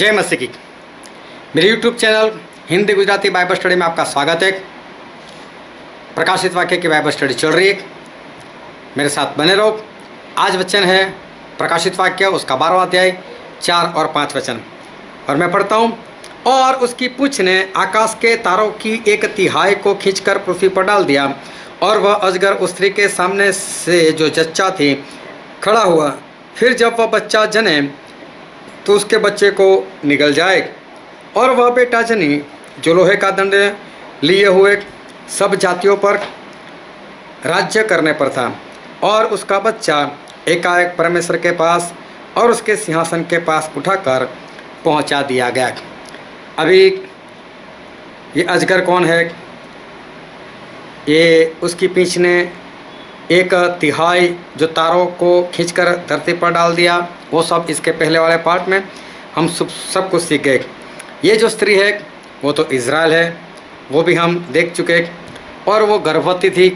जय मसीह की। मेरे YouTube channel Hindi Gujarati Bible study में आपका स्वागत है। प्रकाशित वाक्य की बाइबल स्टडी चल रही है, मेरे साथ बने रहो। आज वचन है प्रकाशित वाक्य उसका 12वां अध्याय 4 और 5 वचन, और मैं पढ़ता हूँ। और उसकी पूँछ ने आकाश के तारों की 1/3 को खींचकर पृथ्वी पर डाल दिया, और वह अजगर उस स्त्री के सामने से जो जच्चा थी खड़ा हुआ। फिर जब वह बच्चा जने तो उसके बच्चे को निगल जाए, और वह बेटा जनी जो लोहे का दंड लिए हुए सब जातियों पर राज्य करने पर था, और उसका बच्चा एकाएक परमेश्वर के पास और उसके सिंहासन के पास उठाकर पहुंचा दिया गया। अभी ये अजगर कौन है? ये उसकी पीछ ने 1/3 जो तारों को खींचकर धरती पर डाल दिया, वो सब इसके पहले वाले पार्ट में हम सब कुछ सीख गए। ये जो स्त्री है वो तो इज़राइल है, वो भी हम देख चुके, और वो गर्भवती थी।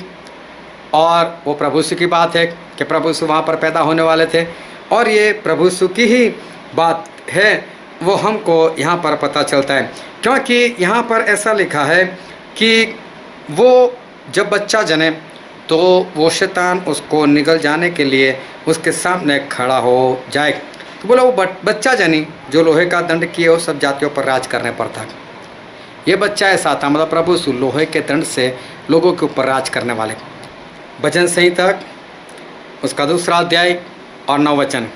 और वो प्रभु यीशु की बात है कि प्रभु यीशु वहाँ पर पैदा होने वाले थे, और ये प्रभु यीशु की ही बात है, वो हमको यहाँ पर पता चलता है। क्योंकि यहाँ पर ऐसा लिखा है कि वो जब बच्चा जने तो वो शैतान उसको निगल जाने के लिए उसके सामने खड़ा हो जाए। तो बोला वो बच्चा जनी जो लोहे का दंड किए वो सब जातियों पर राज करने पर था। ये बच्चा ऐसा था, मतलब प्रभु यीशु लोहे के दंड से लोगों के ऊपर राज करने वाले। भजन संहिता उसका 2 अध्याय और 9 वचन,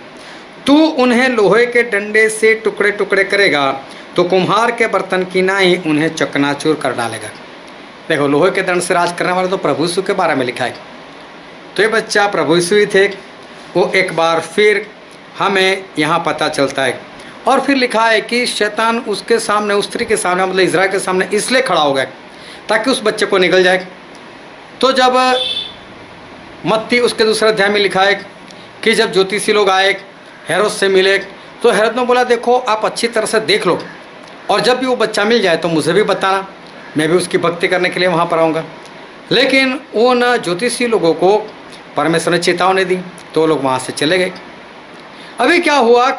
तू उन्हें लोहे के डंडे से टुकड़े टुकड़े करेगा, तो कुम्हार के बर्तन की नाई उन्हें चकनाचूर कर डालेगा। देखो, लोहे के दंड से राज करने वाले तो प्रभु यीशु के बारे में लिखा है। तो ये बच्चा प्रभु यीशु ही थे। वो एक बार फिर हमें यहाँ पता चलता है। और फिर लिखा है कि शैतान उसके सामने, उस स्त्री के सामने, मतलब इज़राइल के सामने इसलिए खड़ा हो गया ताकि उस बच्चे को निगल जाए। तो जब मत्ती उसके 2 अध्याय में लिखा है कि जब ज्योतिषी लोग आए, हेरोद से मिले, तो हेरोद ने बोला देखो आप अच्छी तरह से देख लो, और जब भी वो बच्चा मिल जाए तो मुझे भी बताना, मैं भी उसकी भक्ति करने के लिए वहाँ पर आऊँगा। लेकिन उन ज्योतिषी लोगों को परमेश्वर ने चेतावनी दी, तो लोग वहाँ से चले गए। अभी क्या हुआ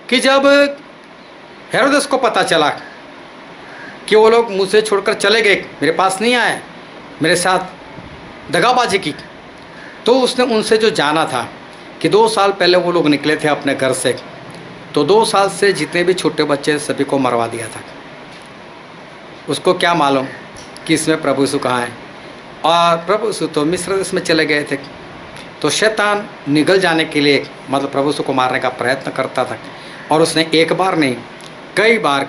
कि जब हेरोदेस को पता चला कि वो लोग मुझसे छोड़कर चले गए, मेरे पास नहीं आए, मेरे साथ दगाबाजी की, तो उसने उनसे जो जाना था कि 2 साल पहले वो लोग निकले थे अपने घर से, तो 2 साल से जितने भी छोटे बच्चे सभी को मरवा दिया था। उसको क्या मालूम कि इसमें प्रभु यीशु कहाँ है। और प्रभु यीशु तो मिस्र देश में चले गए थे। तो शैतान निगल जाने के लिए, मतलब प्रभु यीशु को मारने का प्रयत्न करता था, और उसने एक बार नहीं कई बार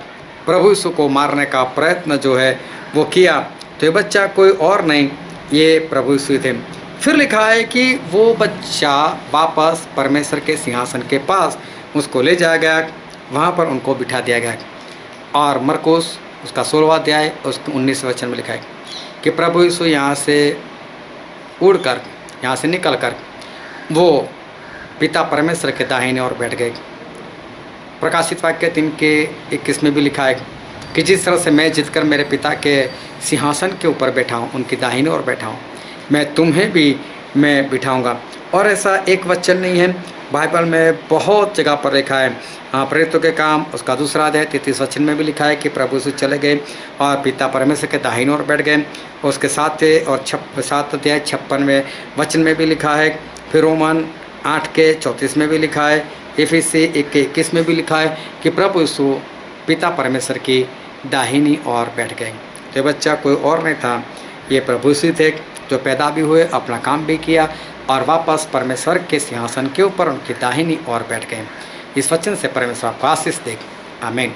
प्रभु यीशु को मारने का प्रयत्न जो है वो किया। तो ये बच्चा कोई और नहीं, ये प्रभु यीशु थे। फिर लिखा है कि वो बच्चा वापस परमेश्वर के सिंहासन के पास उसको ले जाया गया, वहाँ पर उनको बिठा दिया गया। और मरकुस उसका 16वां अध्याय उसके 19 वचन में लिखा है कि प्रभु यीशु यहाँ से उड़कर, यहाँ से निकलकर वो पिता परमेश्वर के दाहिने ओर बैठ गए। प्रकाशित वाक्य 3 के 21 में भी लिखा है कि जिस तरह से मैं जीतकर मेरे पिता के सिंहासन के ऊपर बैठा हूँ, उनकी दाहिने ओर बैठा हूँ, मैं तुम्हें भी मैं बिठाऊँगा। और ऐसा एक वचन नहीं है, बाइबल में बहुत जगह पर लिखा है। प्रेरितों के काम उसका 2 अध्याय 33 वचन में भी लिखा है कि प्रभु यीशु चले गए और पिता परमेश्वर के दाहिने ओर बैठ गए। उसके 7 और 7 अध्याय 56वें वचन में भी लिखा है। फिर रोमन 8 के 34 में भी लिखा है। एफएसी 1 के 21 में भी लिखा है कि प्रभु यीशु पिता परमेश्वर की दाहिनी ओर बैठ गए। तो बच्चा कोई और नहीं था, ये प्रभु यीशु थे जो पैदा भी हुए, अपना काम भी किया, और वापस परमेश्वर के सिंहासन के ऊपर उनकी दाहिनी ओर बैठ गए। इस वचन से परमेश्वर आपको आशीष दे। आमीन।